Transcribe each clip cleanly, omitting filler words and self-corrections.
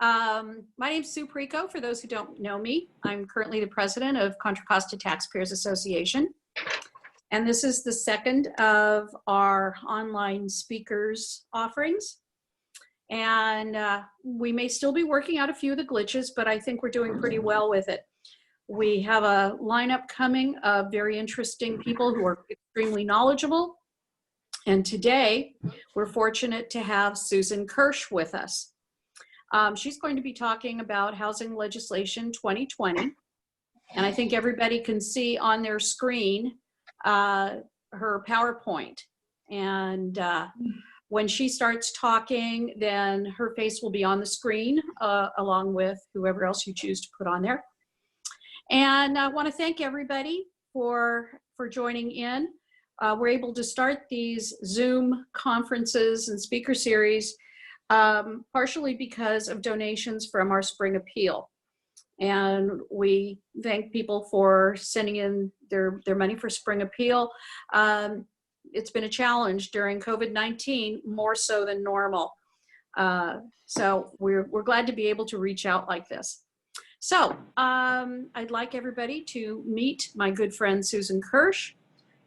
My name's Sue Perico, for those who don't know me. I'm currently the president of Contra Costa Taxpayers Association. And this is the second of our online speakers offerings. And we may still be working out a few of the glitches, but I think we're doing pretty well with it. We have a lineup coming of very interesting people who are extremely knowledgeable. And today, we're fortunate to have Susan Kirsch with us. She's going to be talking about Housing Legislation 2020. And I think everybody can see on their screen her PowerPoint. And when she starts talking, then her face will be on the screen along with whoever else you choose to put on there. And I want to thank everybody for joining in. We're able to start these Zoom conferences and speaker series partially because of donations from our spring appeal. And we thank people for sending in their money for spring appeal. It's been a challenge during COVID-19, more so than normal. So we're glad to be able to reach out like this. So I'd like everybody to meet my good friend Susan Kirsch,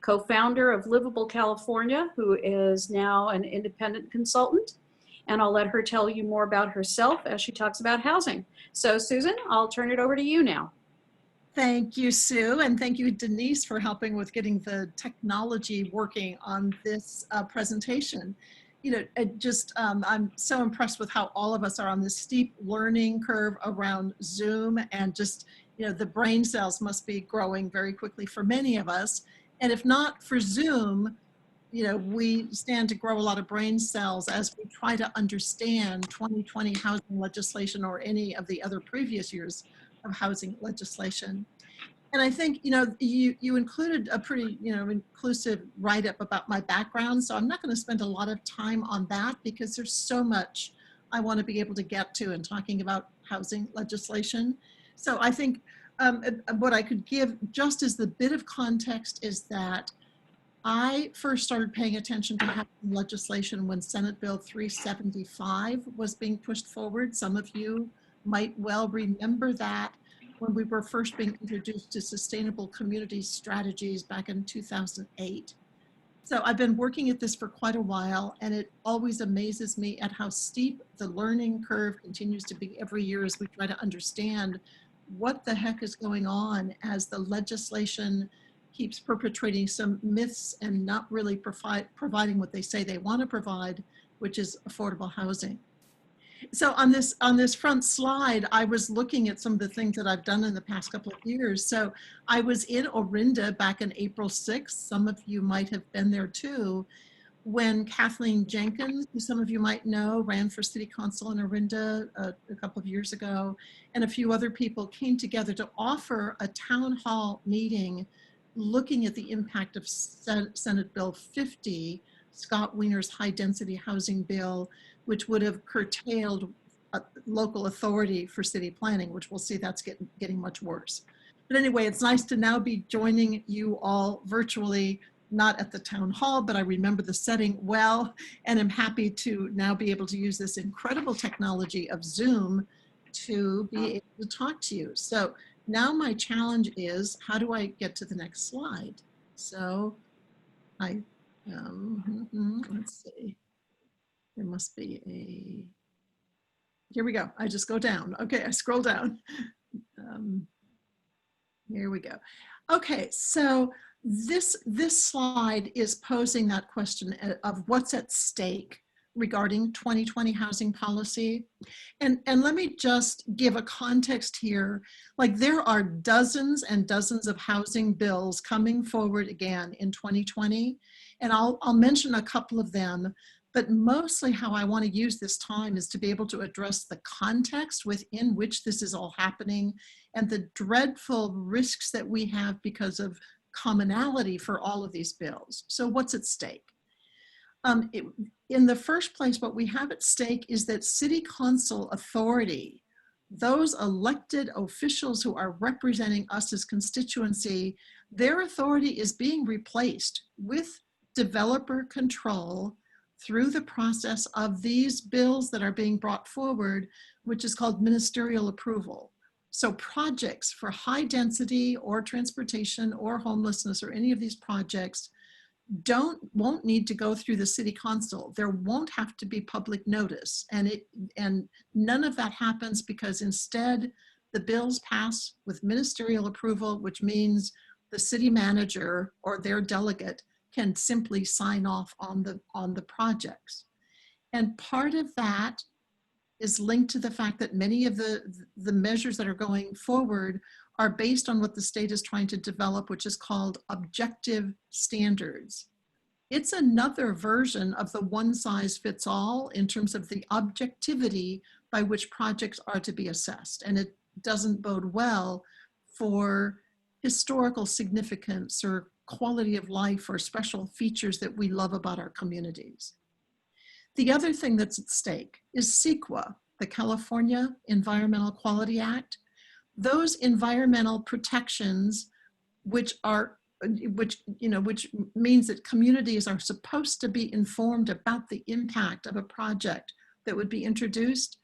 co-founder of Livable California, who is now an independent consultant. And I'll let her tell you more about herself as she talks about housing. So Susan, I'll turn it over to you now. Thank you, Sue, and thank you, Denise, for helping with getting the technology working on this presentation. You know, I'm so impressed with how all of us are on this steep learning curve around Zoom, and just, you know, the brain cells must be growing very quickly for many of us. And if not for Zoom, you know, we stand to grow a lot of brain cells as we try to understand 2020 housing legislation or any of the other previous years of housing legislation. And I think, you know, you included a pretty, you know, inclusive write-up about my background. So I'm not going to spend a lot of time on that because there's so much I want to be able to get to in talking about housing legislation. So I think what I could give just as the bit of context is that I first started paying attention to housing legislation when Senate Bill 375 was being pushed forward. Some of you might well remember that when we were first being introduced to sustainable community strategies back in 2008. So I've been working at this for quite a while, and it always amazes me at how steep the learning curve continues to be every year as we try to understand what the heck is going on as the legislation keeps perpetrating some myths and not really providing what they say they want to provide, which is affordable housing. So on this front slide, I was looking at some of the things that I've done in the past couple of years. So I was in Orinda back on April 6th. Some of you might have been there too, when Kathleen Jenkins, who some of you might know, ran for city council in Orinda a couple of years ago, and a few other people came together to offer a town hall meeting looking at the impact of Senate Bill 50, Scott Wiener's high density housing bill, which would have curtailed local authority for city planning, which we'll see that's getting much worse. But anyway, it's nice to now be joining you all virtually, not at the town hall, but I remember the setting well, and I'm happy to now be able to use this incredible technology of Zoom to be able to talk to you. So now my challenge is, how do I get to the next slide? So let's see. There must be a, here we go. I just go down. Okay, I scroll down. Here we go. Okay, so this slide is posing that question of what's at stake regarding 2020 housing policy. And let me just give a context here. Like, there are dozens and dozens of housing bills coming forward again in 2020. And I'll mention a couple of them, but mostly how I want to use this time is to be able to address the context within which this is all happening and the dreadful risks that we have because of commonality for all of these bills. So what's at stake? In the first place, what we have at stake is that city council authority, those elected officials who are representing us as constituency, their authority is being replaced with developer control through the process of these bills that are being brought forward, which is called ministerial approval. So projects for high density or transportation or homelessness or any of these projects won't need to go through the city council. There won't have to be public notice, and none of that happens because instead the bills pass with ministerial approval, which means the city manager or their delegate can simply sign off on the projects. And part of that is linked to the fact that many of the measures that are going forward are based on what the state is trying to develop, which is called objective standards. It's another version of the one size fits all in terms of the objectivity by which projects are to be assessed. And it doesn't bode well for historical significance or quality of life or special features that we love about our communities. The other thing that's at stake is CEQA, the California Environmental Quality Act. Those environmental protections, which means that communities are supposed to be informed about the impact of a project that would be introduced,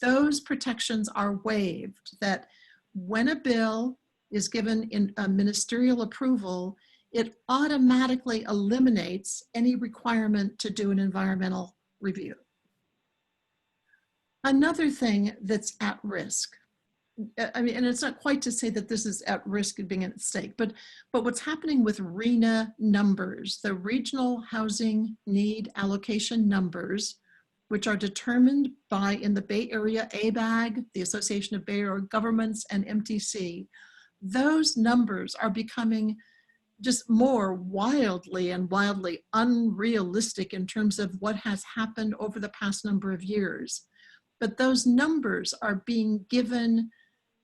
those protections are waived. That when a bill is given in a ministerial approval, it automatically eliminates any requirement to do an environmental review. Another thing that's at risk, I mean, and it's not quite to say that this is at risk of being at stake, but what's happening with RHNA numbers, the Regional Housing Need Allocation numbers, which are determined by, in the Bay Area, ABAG, the Association of Bay Area Governments, and MTC, those numbers are becoming just more wildly unrealistic in terms of what has happened over the past number of years. But those numbers are being given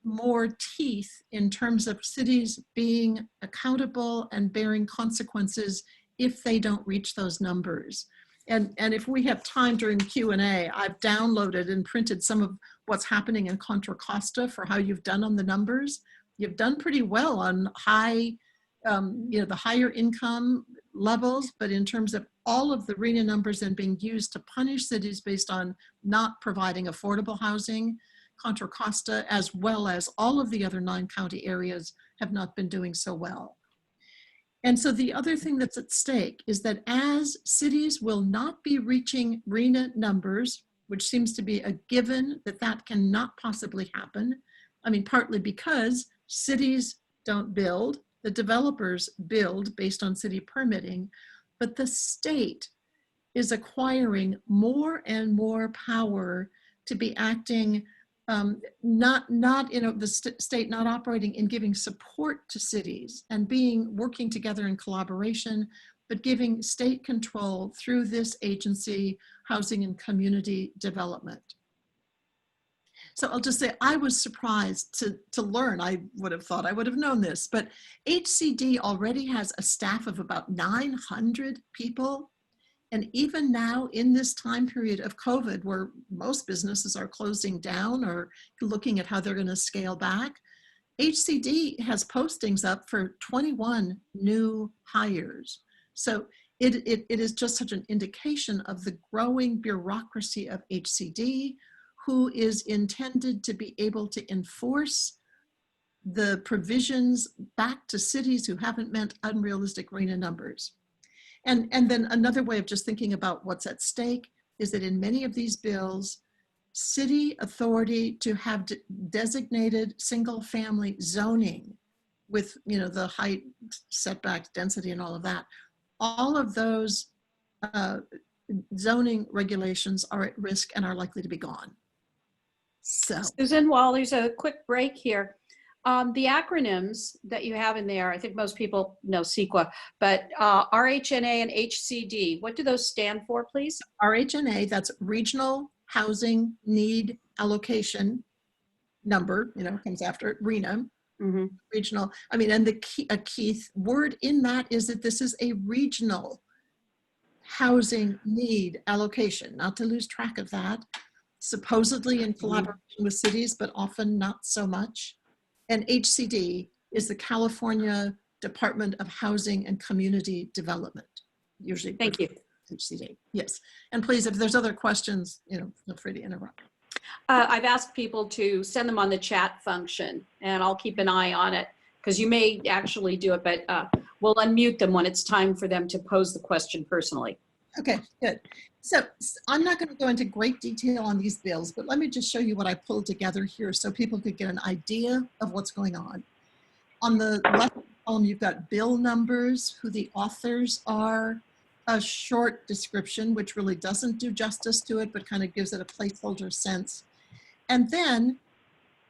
more teeth in terms of cities being accountable and bearing consequences if they don't reach those numbers. And if we have time during Q&A, I've downloaded and printed some of what's happening in Contra Costa for how you've done on the numbers. You've done pretty well on the higher income levels, but in terms of all of the RHNA numbers and being used to punish cities based on not providing affordable housing, Contra Costa, as well as all of the other 9 county areas, have not been doing so well. And so the other thing that's at stake is that as cities will not be reaching RHNA numbers, which seems to be a given that cannot possibly happen, I mean, partly because cities don't build, the developers build based on city permitting, but the state is acquiring more and more power to be acting, the state not operating in giving support to cities and working together in collaboration, but giving state control through this agency, Housing and Community Development. So I'll just say I was surprised to learn. I would have thought I would have known this, but HCD already has a staff of about 900 people. And even now in this time period of COVID, where most businesses are closing down or looking at how they're going to scale back, HCD has postings up for 21 new hires. So it is just such an indication of the growing bureaucracy of HCD, who is intended to be able to enforce the provisions back to cities who haven't met unrealistic RHNA numbers. And then another way of just thinking about what's at stake is that in many of these bills, city authority to have designated single family zoning with the height, setback, density, and all of those zoning regulations are at risk and are likely to be gone. So, Susan, while there's a quick break here, the acronyms that you have in there, I think most people know CEQA, but RHNA and HCD, what do those stand for, please? RHNA, that's Regional Housing Need Allocation number, comes after it, RHNA. Mm-hmm. Regional, and a key word in that is that this is a regional housing need allocation, not to lose track of that. Supposedly in collaboration with cities, but often not so much. And HCD is the California Department of Housing and Community Development. Usually. Thank you. HCD. Yes. And please, if there's other questions, feel free to interrupt. I've asked people to send them on the chat function, and I'll keep an eye on it, because you may actually do it, but we'll unmute them when it's time for them to pose the question personally. Okay, good. So I'm not going to go into great detail on these bills, but let me just show you what I pulled together here so people could get an idea of what's going on. On the left column, you've got bill numbers, who the authors are, a short description, which really doesn't do justice to it, but kind of gives it a placeholder sense. And then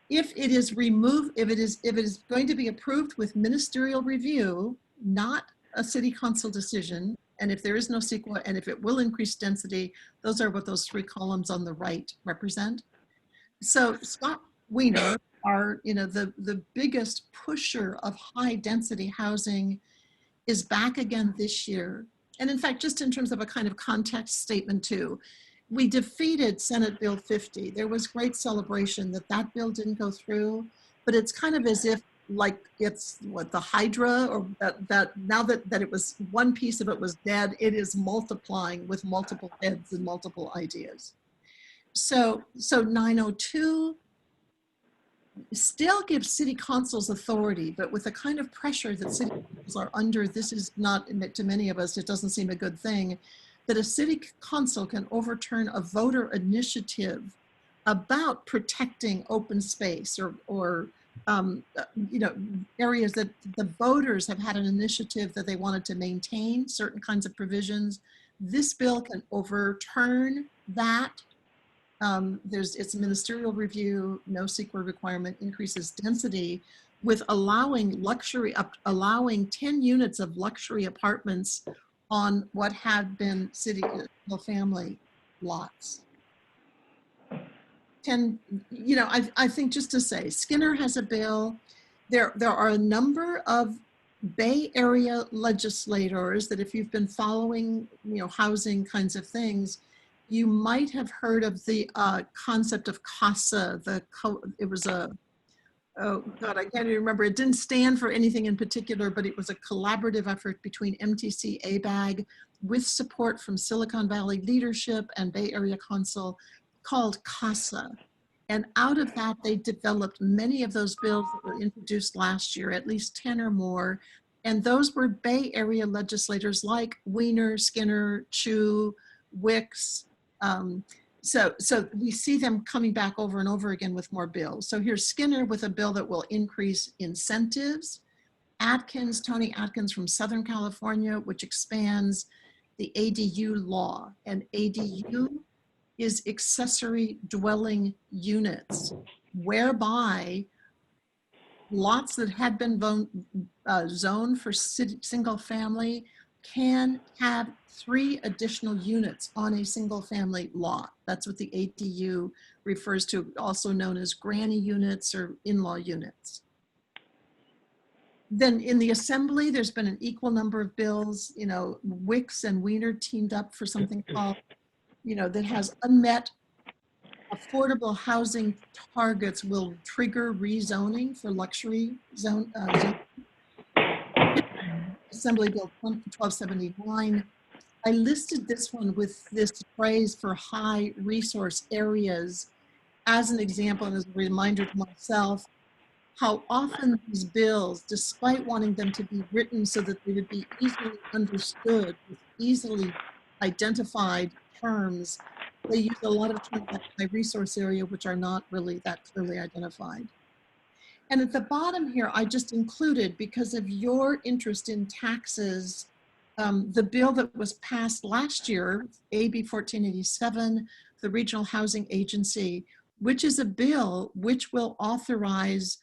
if it is going to be approved with ministerial review, not a city council decision, and if there is no CEQA, and if it will increase density, those are what those 3 columns on the right represent. So Scott Wiener, the biggest pusher of high density housing, is back again this year. And in fact, just in terms of a kind of context statement too, we defeated Senate Bill 50. There was great celebration that that bill didn't go through, but it's kind of as if like it's what the Hydra, or that now that it was one piece of it was dead, it is multiplying with multiple heads and multiple ideas. So 902 still gives city councils authority, but with the kind of pressure that city councils are under, this is not, to many of us, it doesn't seem a good thing, that a city council can overturn a voter initiative about protecting open space or areas that the voters have had an initiative that they wanted to maintain certain kinds of provisions. This bill can overturn that. It's a ministerial review, no CEQA requirement, increases density with allowing 10 units of luxury apartments on what had been city family lots. 10, I think just to say, Skinner has a bill. There are a number of Bay Area legislators that if you've been following, housing kinds of things, you might have heard of the concept of CASA. It was oh God, I can't even remember. It didn't stand for anything in particular, but it was a collaborative effort between MTC, ABAG, with support from Silicon Valley leadership and Bay Area Council, called CASA. And out of that, they developed many of those bills that were introduced last year, at least 10 or more. And those were Bay Area legislators like Wiener, Skinner, Chu, Wicks. So we see them coming back over and over again with more bills. So here's Skinner with a bill that will increase incentives. Tony Atkins from Southern California, which expands the ADU law. And ADU is accessory dwelling units, whereby lots that had been zoned for single family can have 3 additional units on a single family lot. That's what the ADU refers to, also known as granny units or in-law units. Then in the assembly, there's been an equal number of bills. Wicks and Wiener teamed up for something called, that has unmet affordable housing targets will trigger rezoning for luxury zone. Assembly Bill 1279. I listed this one with this phrase for high resource areas as an example and as a reminder to myself how often these bills, despite wanting them to be written so that they would be easily understood with easily identified terms, they use a lot of terms like high resource area, which are not really that clearly identified. And at the bottom here, I just included, because of your interest in taxes, the bill that was passed last year, AB 1487, the Regional Housing Agency, which is a bill which will authorize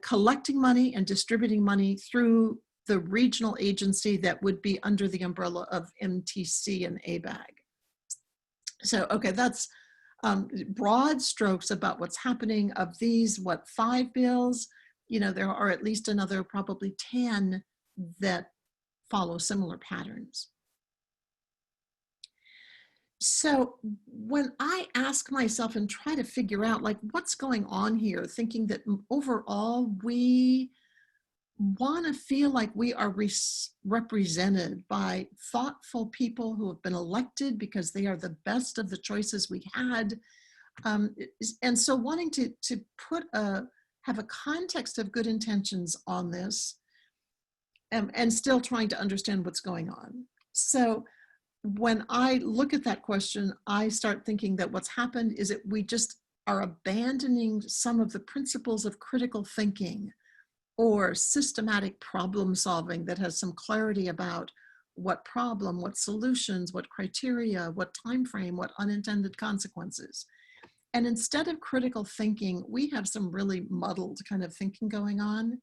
collecting money and distributing money through the regional agency that would be under the umbrella of MTC and ABAG. So, okay, that's broad strokes about what's happening. Of these, 5 bills, there are at least another probably 10 that follow similar patterns. So when I ask myself and try to figure out what's going on here, thinking that overall we want to feel like we are represented by thoughtful people who have been elected because they are the best of the choices we had. And so wanting to have a context of good intentions on this, and still trying to understand what's going on. So when I look at that question, I start thinking that what's happened is that we just are abandoning some of the principles of critical thinking or systematic problem solving that has some clarity about what problem, what solutions, what criteria, what time frame, what unintended consequences. And instead of critical thinking, we have some really muddled kind of thinking going on.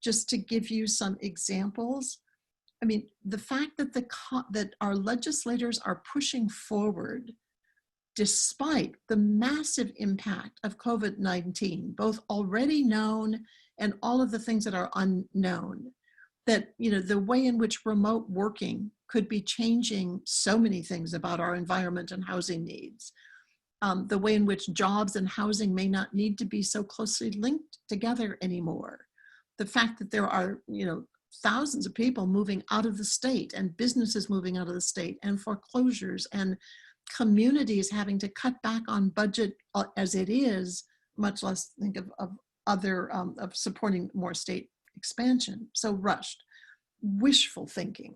Just to give you some examples, I mean, the fact that that our legislators are pushing forward despite the massive impact of COVID-19, both already known and all of the things that are unknown, that, you know, the way in which remote working could be changing so many things about our environment and housing needs, the way in which jobs and housing may not need to be so closely linked together anymore, the fact that there are, you know, thousands of people moving out of the state and businesses moving out of the state and foreclosures and communities having to cut back on budget as it is, much less think of other, of supporting more state expansion. So rushed, wishful thinking.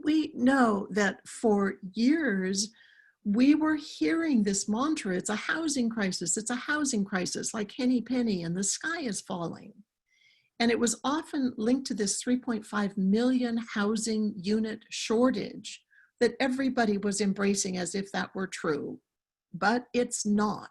We know that for years, we were hearing this mantra, it's a housing crisis, it's a housing crisis, like Henny Penny, and the sky is falling. And it was often linked to this 3.5 million housing unit shortage that everybody was embracing as if that were true, but it's not.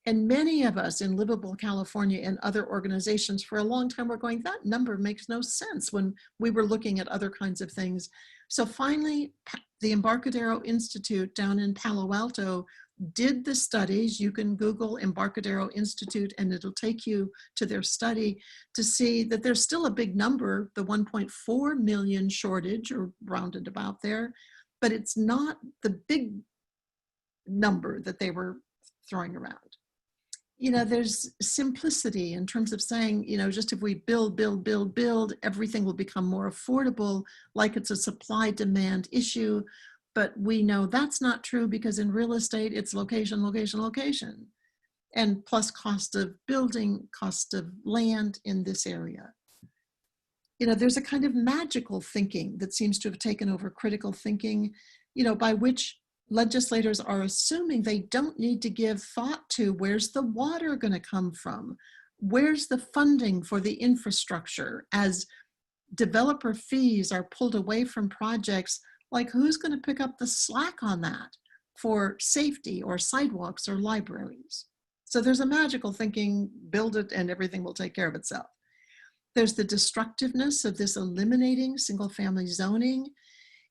And many of us in Livable California and other organizations for a long time were going, that number makes no sense when we were looking at other kinds of things. So finally, the Embarcadero Institute down in Palo Alto did the studies. You can Google Embarcadero Institute and it'll take you to their study to see that there's still a big number, the 1.4 million shortage, or rounded about there, but it's not the big number that they were throwing around. You know, there's simplicity in terms of saying, you know, just if we build, everything will become more affordable, like it's a supply-demand issue. But we know that's not true because in real estate, it's location, location, location. And plus cost of building, cost of land in this area. You know, there's a kind of magical thinking that seems to have taken over critical thinking, you know, by which legislators are assuming they don't need to give thought to where's the water going to come from? Where's the funding for the infrastructure? As developer fees are pulled away from projects, like who's going to pick up the slack on that for safety or sidewalks or libraries? So there's a magical thinking, build it and everything will take care of itself. There's the destructiveness of this eliminating single family zoning.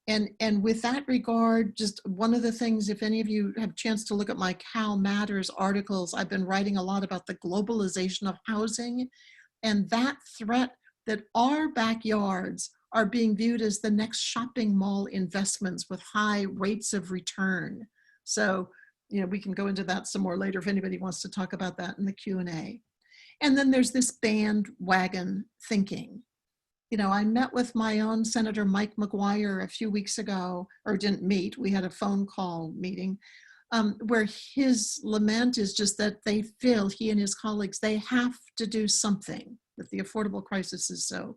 And with that regard, just one of the things, if any of you have a chance to look at my Cal Matters articles, I've been writing a lot about the globalization of housing and that threat that our backyards are being viewed as the next shopping mall investments with high rates of return. So, you know, we can go into that some more later if anybody wants to talk about that in the Q&A. And then there's this bandwagon thinking. You know, I met with my own Senator Mike McGuire a few weeks ago, or didn't meet, we had a phone call meeting, where his lament is just that they feel, he and his colleagues, they have to do something, that the affordable crisis is so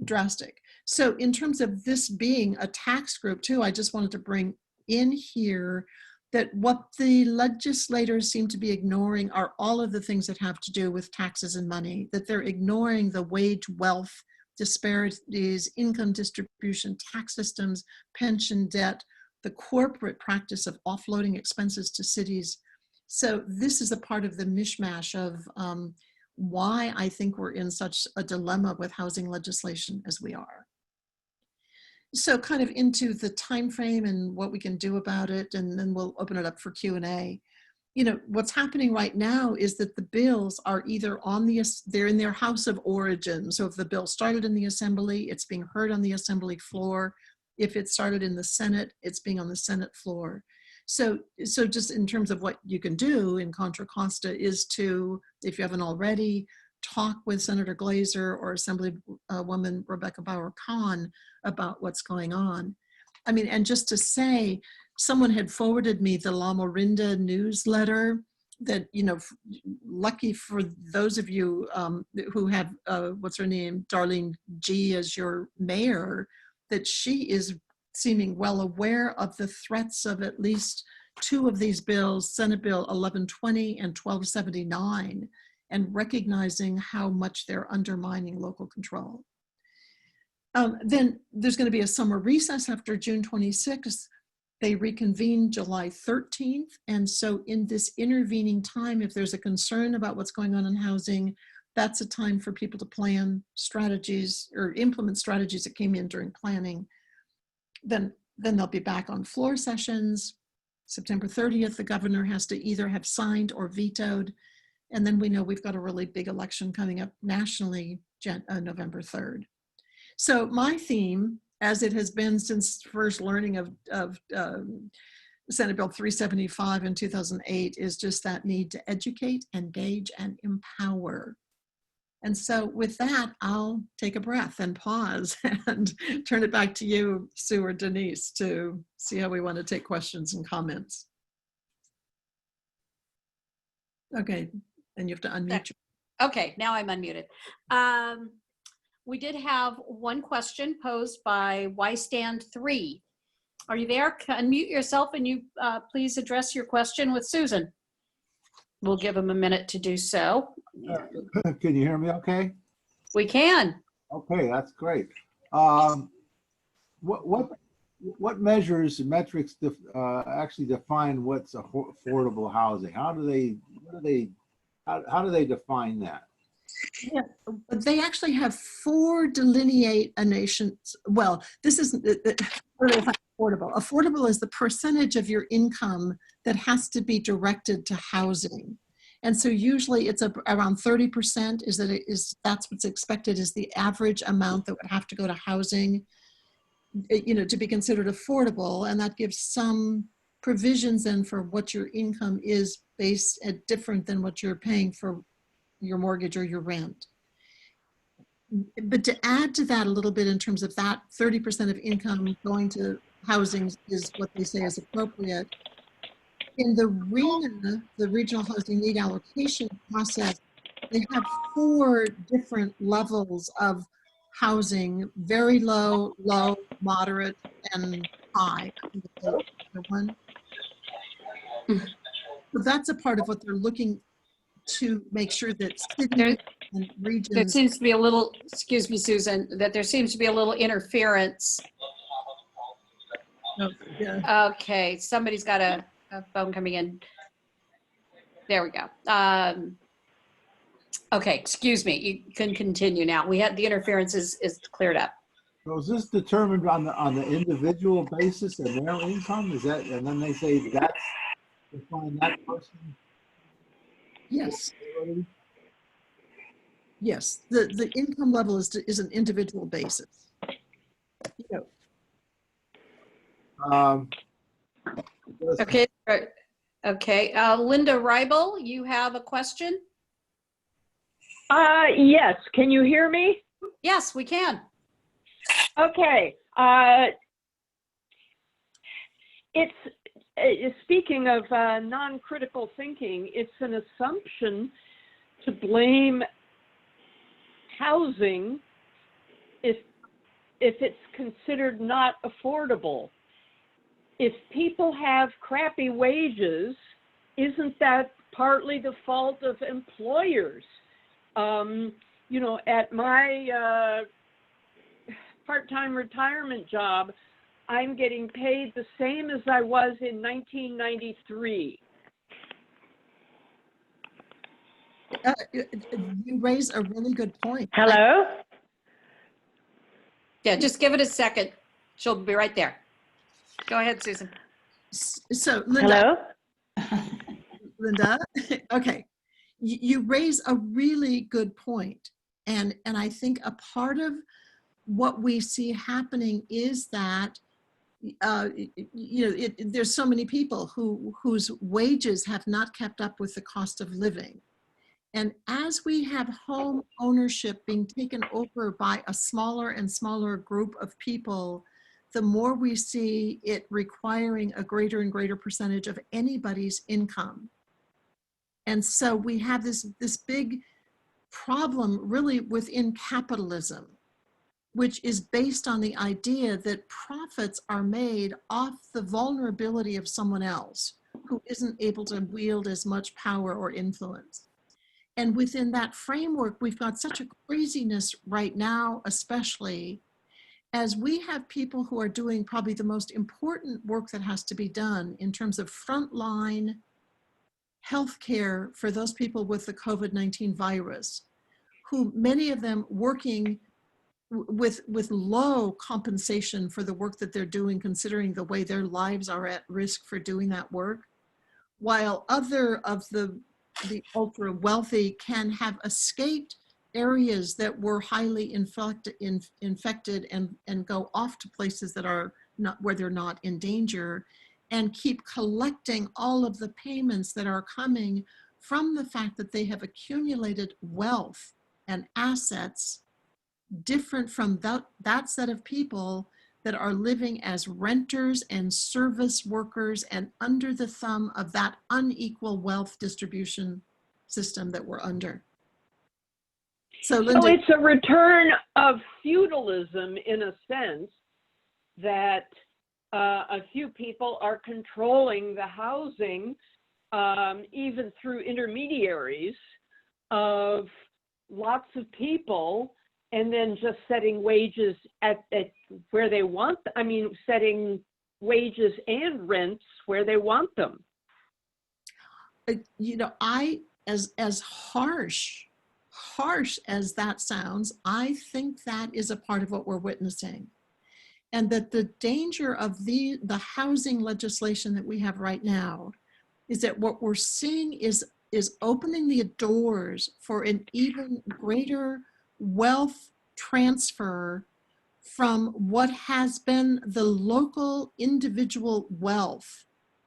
drastic. So in terms of this being a tax group too, I just wanted to bring in here that what the legislators seem to be ignoring are all of the things that have to do with taxes and money, that they're ignoring the wage wealth disparities, income distribution, tax systems, pension debt, the corporate practice of offloading expenses to cities. So this is a part of the mishmash of why I think we're in such a dilemma with housing legislation as we are. So kind of into the time frame and what we can do about it, and then we'll open it up for Q&A. You know, what's happening right now is that the bills are either they're in their house of origin. So if the bill started in the assembly, it's being heard on the assembly floor. If it started in the Senate, it's being on the Senate floor. So just in terms of what you can do in Contra Costa is to, if you haven't already, talk with Senator Glazer or Assemblywoman Rebecca Bauer-Kahn about what's going on. I mean, and just to say, someone had forwarded me the La Morinda newsletter that, you know, lucky for those of you who have, what's her name, Darlene G as your mayor, that she is seeming well aware of the threats of at least two of these bills, Senate Bill 1120 and 1279, and recognizing how much they're undermining local control. Then there's going to be a summer recess after June 26th. They reconvene July 13th. And so in this intervening time, if there's a concern about what's going on in housing, that's a time for people to plan strategies or implement strategies that came in during planning. Then they'll be back on floor sessions. September 30th, the governor has to either have signed or vetoed. And then we know we've got a really big election coming up nationally, November 3rd. So my theme, as it has been since first learning of Senate Bill 375 in 2008, is just that need to educate, engage, and empower. And so with that, I'll take a breath and pause and turn it back to you, Sue or Denise, to see how we want to take questions and comments. Okay, and you have to unmute. Okay, now I'm unmuted. We did have one question posed by Ystand3. Are you there? Unmute yourself and you please address your question with Susan. We'll give him a minute to do so. Can you hear me okay? We can. Okay, that's great. What measures and metrics actually define what's affordable housing? How do they define that? Yeah, they actually have four delineations. Well, this isn't affordable. Affordable is the percentage of your income that has to be directed to housing. And so usually it's around 30% that's what's expected is the average amount that would have to go to housing, you know, to be considered affordable. And that gives some provisions then for what your income is based at different than what you're paying for your mortgage or your rent. But to add to that a little bit in terms of that 30% of income going to housing is what they say is appropriate. In the RHNA, the Regional Housing Need Allocation process, they have four different levels of housing: very low, low, moderate, and high. One. So that's a part of what they're looking to make sure that cities and regions. There seems to be a little, excuse me, Susan, that there seems to be a little interference. Oh, yeah. Okay, somebody's got a phone coming in. There we go. Okay, excuse me, you can continue now. We had the interference is cleared up. So is this determined on the individual basis and their income? Is that, and then they say that's define that person? Yes. Yes, the income level is an individual basis. You know. Okay. Okay. Linda Reibel, you have a question? Yes. Can you hear me? Yes, we can. Okay. Speaking of non-critical thinking, it's an assumption to blame housing if it's considered not affordable. If people have crappy wages, isn't that partly the fault of employers? You know, at my part-time retirement job, I'm getting paid the same as I was in 1993. You raise a really good point. Hello? Yeah, just give it a second. She'll be right there. Go ahead, Susan. So, Linda. Hello? Linda, okay. You raise a really good point. And I think a part of what we see happening is that you know, there's so many people whose wages have not kept up with the cost of living. And as we have home ownership being taken over by a smaller and smaller group of people, the more we see it requiring a greater and greater percentage of anybody's income. And so we have this big problem really within capitalism, which is based on the idea that profits are made off the vulnerability of someone else who isn't able to wield as much power or influence. And within that framework, we've got such a craziness right now, especially as we have people who are doing probably the most important work that has to be done in terms of frontline healthcare for those people with the COVID-19 virus, who many of them working with low compensation for the work that they're doing, considering the way their lives are at risk for doing that work, while other of the ultra wealthy can have escaped areas that were highly infected and go off to places that are not where they're not in danger, and keep collecting all of the payments that are coming from the fact that they have accumulated wealth and assets different from that set of people that are living as renters and service workers and under the thumb of that unequal wealth distribution system that we're under. So, Linda, So it's a return of feudalism in a sense that a few people are controlling the housing, even through intermediaries of lots of people, and then just setting wages at where they want, setting wages and rents where they want them. you know, as harsh as that sounds, I think that is a part of what we're witnessing. And that the danger of the housing legislation that we have right now is that what we're seeing is opening the doors for an even greater wealth transfer from what has been the local individual wealth,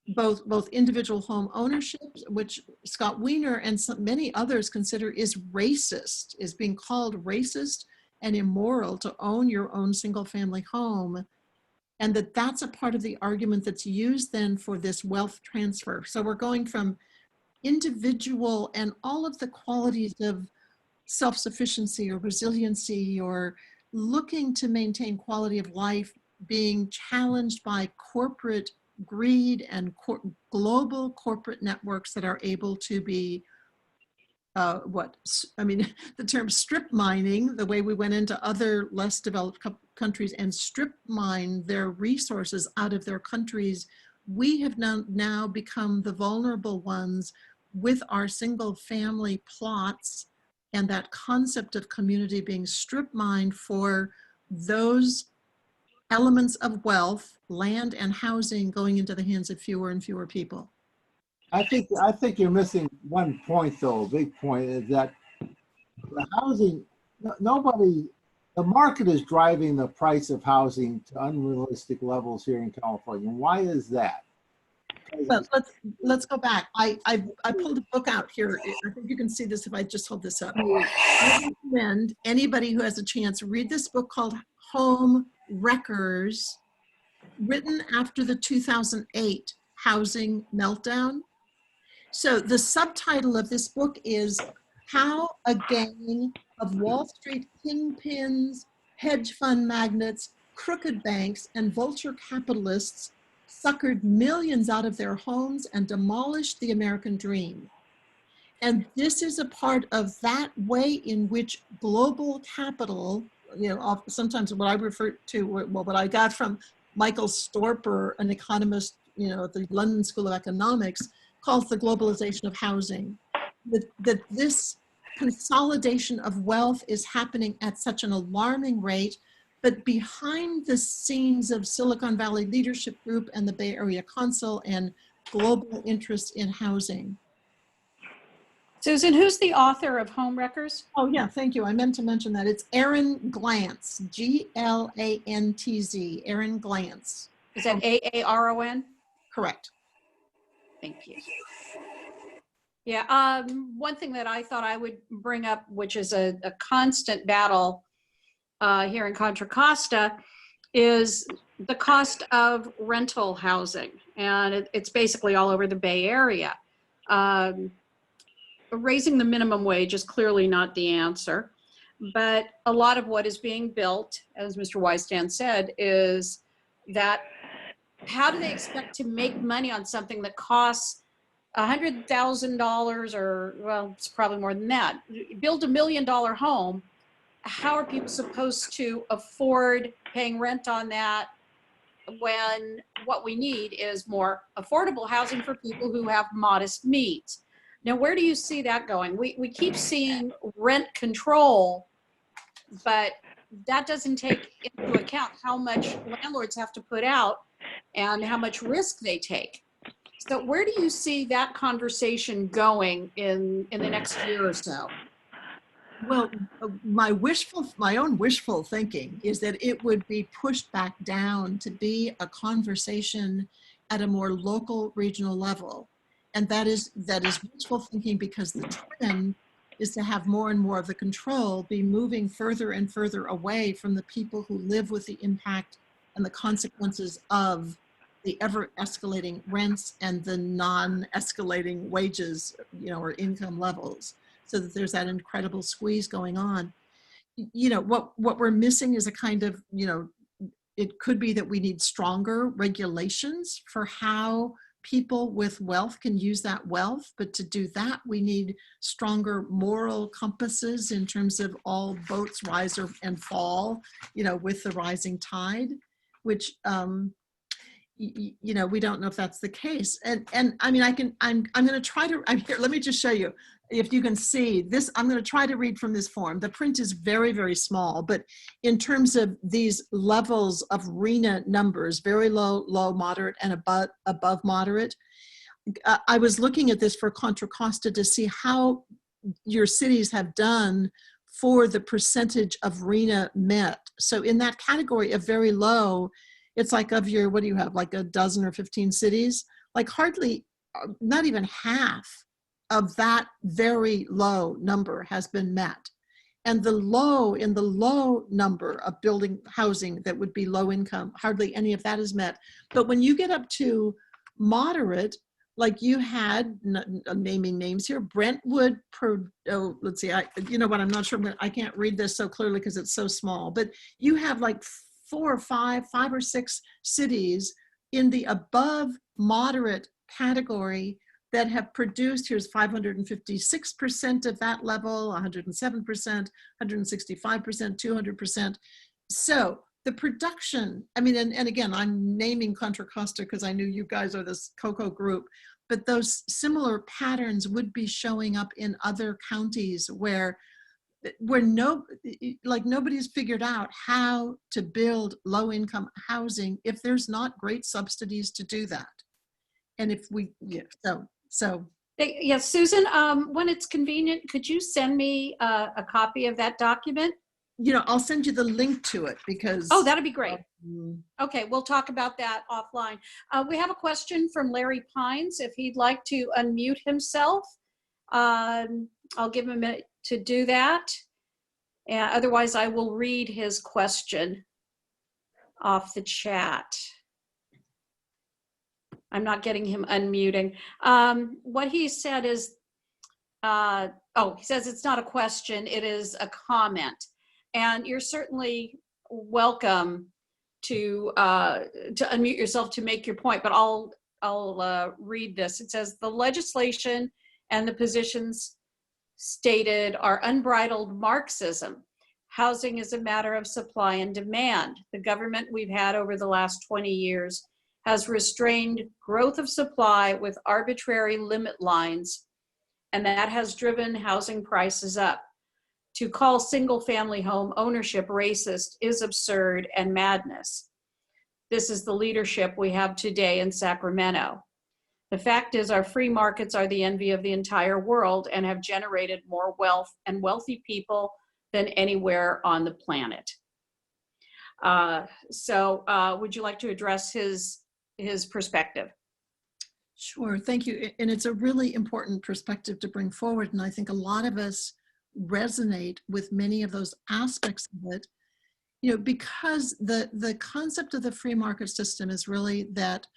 both individual home ownership, which Scott Wiener and many others consider is racist, is being called racist and immoral to own your own single family home. And that's a part of the argument that's used then for this wealth transfer. So we're going from individual and all of the qualities of self-sufficiency or resiliency or looking to maintain quality of life being challenged by corporate greed and global corporate networks that are able to be the term strip mining, the way we went into other less developed countries and strip mine their resources out of their countries, we have now become the vulnerable ones with our single family plots and that concept of community being strip mined for those elements of wealth, land and housing going into the hands of fewer and fewer people. I think you're missing one point though, a big point, is that the housing, the market is driving the price of housing to unrealistic levels here in California. Why is that? Well, let's go back. I pulled a book out here. I think you can see this if I just hold this up. I recommend anybody who has a chance read this book called Home Wreckers, written after the 2008 housing meltdown. So the subtitle of this book is How a Gang of Wall Street Kingpins, Hedge Fund Magnates, Crooked Banks, and Vulture Capitalists suckered millions out of their homes and demolished the American dream. And this is a part of that way in which global capital, sometimes what I refer to, what I got from Michael Storper, an economist, at the London School of Economics, calls the globalization of housing. That this consolidation of wealth is happening at such an alarming rate, but behind the scenes of Silicon Valley Leadership Group and the Bay Area Council and global interest in housing. Susan, who's the author of Home Wreckers? Oh yeah, thank you. I meant to mention that. It's Aaron Glantz, Glantz, Aaron Glantz. Is that Aaron? Correct. Thank you. Yeah, one thing that I thought I would bring up, which is a constant battle here in Contra Costa, is the cost of rental housing. And it's basically all over the Bay Area. Raising the minimum wage is clearly not the answer. But a lot of what is being built, as Mr. Wystan said, is that how do they expect to make money on something that costs $100,000, or, well, it's probably more than that. Build $1 million home. How are people supposed to afford paying rent on that when what we need is more affordable housing for people who have modest means? Now, where do you see that going? We keep seeing rent control, but that doesn't take into account how much landlords have to put out and how much risk they take. So where do you see that conversation going in the next year or so? Well, my own wishful thinking is that it would be pushed back down to be a conversation at a more local, regional level. And that is wishful thinking, because the trend is to have more and more of the control be moving further and further away from the people who live with the impact and the consequences of the ever escalating rents and the non-escalating wages, or income levels, so that there's that incredible squeeze going on. What we're missing is a kind of, it could be that we need stronger regulations for how people with wealth can use that wealth. But to do that, we need stronger moral compasses in terms of all boats rise and fall, with the rising tide, which, we don't know if that's the case. And I mean, I'm going to try to, here, let me just show you, if you can see this. I'm going to try to read from this form. The print is very, very small, but in terms of these levels of RHNA numbers, very low, low, moderate, and above moderate, I was looking at this for Contra Costa to see how your cities have done for the percentage of RHNA met. So in that category of very low, it's like, of your, what do you have, like a dozen or 15 cities? Like hardly, not even half of that very low number has been met. And in the low number of building housing that would be low income, hardly any of that is met. But when you get up to moderate, like you had, naming names here, Brentwood, let's see, you know what, I'm not sure, I can't read this so clearly because it's so small, but you have like 4 or 5 or 6 cities in the above moderate category that have produced, here's 556% of that level, 107%, 165%, 200%. So the production, I mean, and again, I'm naming Contra Costa because I knew you guys are this COCO group, but those similar patterns would be showing up in other counties where nobody's figured out how to build low income housing if there's not great subsidies to do that. And if we, so. Yes, Susan, when it's convenient, could you send me a copy of that document? I'll send you the link to it because. Oh, that'd be great. Okay, we'll talk about that offline. We have a question from Larry Pines. If he'd like to unmute himself, I'll give him a minute to do that. Otherwise, I will read his question off the chat. I'm not getting him unmuting. What he said is, he says it's not a question, it is a comment. And you're certainly welcome to unmute yourself to make your point, but I'll read this. It says, the legislation and the positions stated are unbridled Marxism. Housing is a matter of supply and demand. The government we've had over the last 20 years has restrained growth of supply with arbitrary limit lines, and that has driven housing prices up. To call single-family home ownership racist is absurd and madness. This is the leadership we have today in Sacramento. The fact is, our free markets are the envy of the entire world and have generated more wealth and wealthy people than anywhere on the planet. So would you like to address his perspective? Sure, thank you. And it's a really important perspective to bring forward. And I think a lot of us resonate with many of those aspects of it, because the concept of the free market system is really that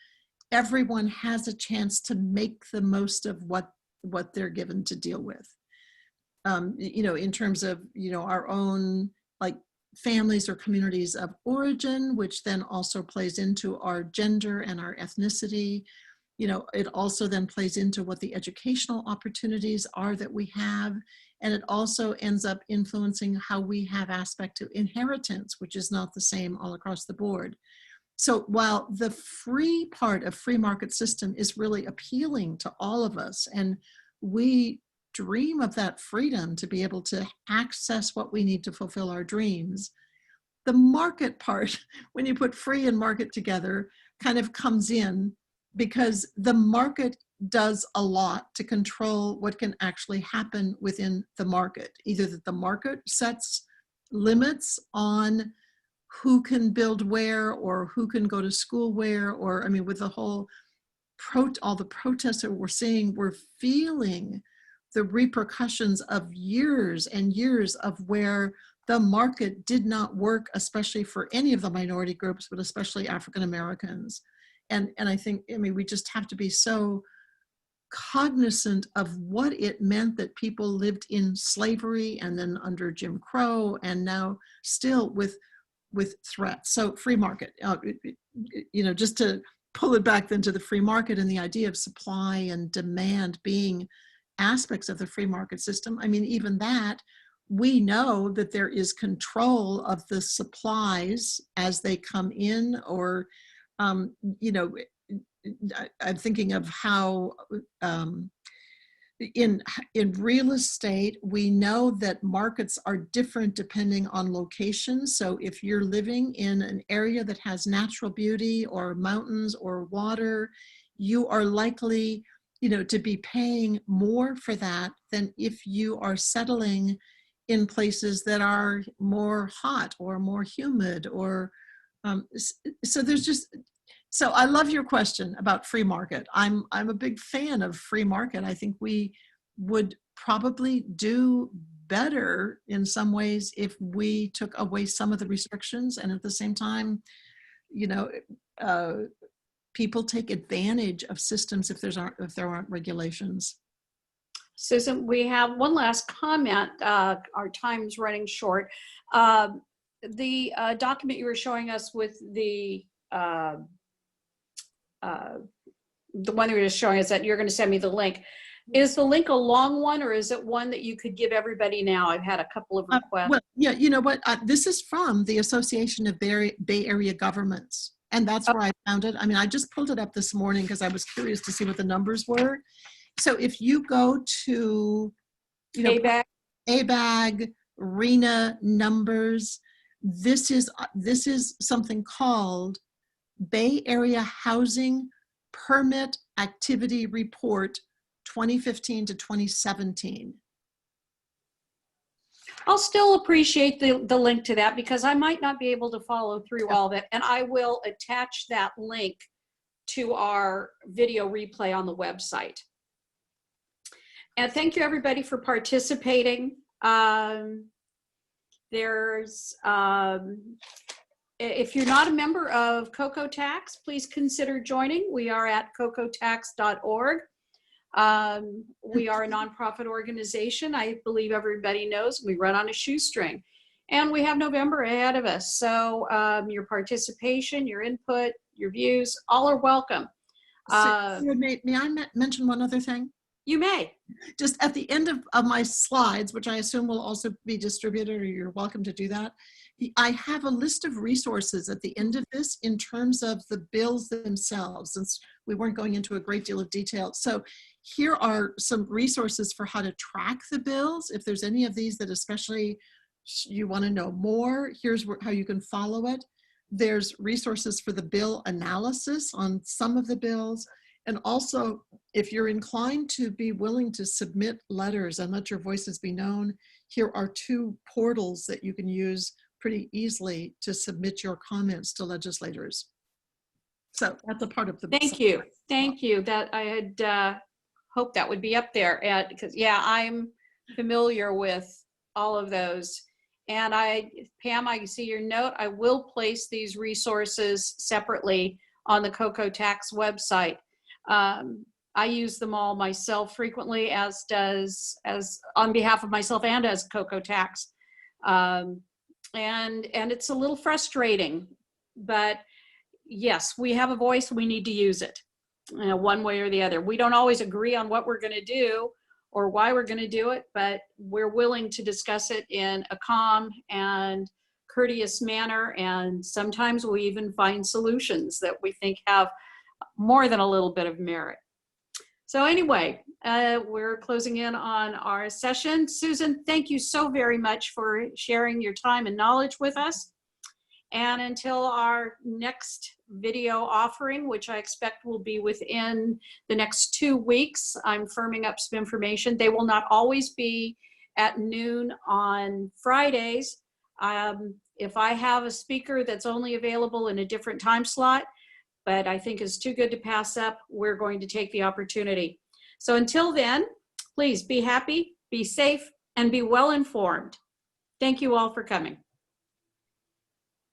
everyone has a chance to make the most of what they're given to deal with. In terms of, our own like families or communities of origin, which then also plays into our gender and our ethnicity. It also then plays into what the educational opportunities are that we have. And it also ends up influencing how we have aspect to inheritance, which is not the same all across the board. So while the free part of free market system is really appealing to all of us, and we dream of that freedom to be able to access what we need to fulfill our dreams, the market part, when you put free and market together, kind of comes in, because the market does a lot to control what can actually happen within the market. Either that the market sets limits on who can build where, or who can go to school where, or with the whole all the protests that we're seeing, we're feeling the repercussions of years and years of where the market did not work, especially for any of the minority groups, but especially African Americans. And I think, we just have to be so cognizant of what it meant that people lived in slavery, and then under Jim Crow, and now still with threats. So free market, just to pull it back then to the free market and the idea of supply and demand being aspects of the free market system. Even that, we know that there is control of the supplies as they come in, or I'm thinking of how in real estate, we know that markets are different depending on location. So if you're living in an area that has natural beauty or mountains or water, you are likely, to be paying more for that than if you are settling in places that are more hot or more humid, or so I love your question about free market. I'm a big fan of free market. I think we would probably do better in some ways if we took away some of the restrictions, and at the same time, people take advantage of systems if there aren't regulations. Susan, we have one last comment. Our time's running short. The document you were showing us with the one you were just showing us, that you're going to send me the link. Is the link a long one, or is it one that you could give everybody now? I've had a couple of requests. Well, yeah, you know what? This is from the Association of Bay Area Governments, and that's where I found it. I just pulled it up this morning because I was curious to see what the numbers were. So if you go to, ABAG, RENA numbers, this is something called Bay Area Housing Permit Activity Report 2015 to 2017. I'll still appreciate the link to that, because I might not be able to follow through all of it, and I will attach that link to our video replay on the website. And thank you everybody for participating. If you're not a member of COCO Tax, please consider joining. We are at cocotax.org. We are a nonprofit organization. I believe everybody knows we run on a shoestring, and we have November ahead of us. So your participation, your input, your views, all are welcome. May I mention one other thing? You may. Just at the end of my slides, which I assume will also be distributed, or you're welcome to do that, I have a list of resources at the end of this in terms of the bills themselves, since we weren't going into a great deal of detail. So here are some resources for how to track the bills. If there's any of these that especially you want to know more, here's how you can follow it. There's resources for the bill analysis on some of the bills. And also, if you're inclined to be willing to submit letters and let your voices be known, here are 2 portals that you can use pretty easily to submit your comments to legislators. So that's a part of the. Thank you. Thank you. That I had hoped that would be up there because yeah, I'm familiar with all of those. And Pam, I see your note. I will place these resources separately on the Coco Tax website. I use them all myself frequently, as on behalf of myself and as Coco Tax. And it's a little frustrating, but yes, we have a voice. We need to use it, one way or the other. We don't always agree on what we're going to do or why we're going to do it, but we're willing to discuss it in a calm and courteous manner. And sometimes we even find solutions that we think have more than a little bit of merit. So anyway, we're closing in on our session. Susan, thank you so very much for sharing your time and knowledge with us. And until our next video offering, which I expect will be within the next 2 weeks, I'm firming up some information. They will not always be at noon on Fridays. If I have a speaker that's only available in a different time slot, but I think is too good to pass up, we're going to take the opportunity. So until then, please be happy, be safe, and be well informed. Thank you all for coming.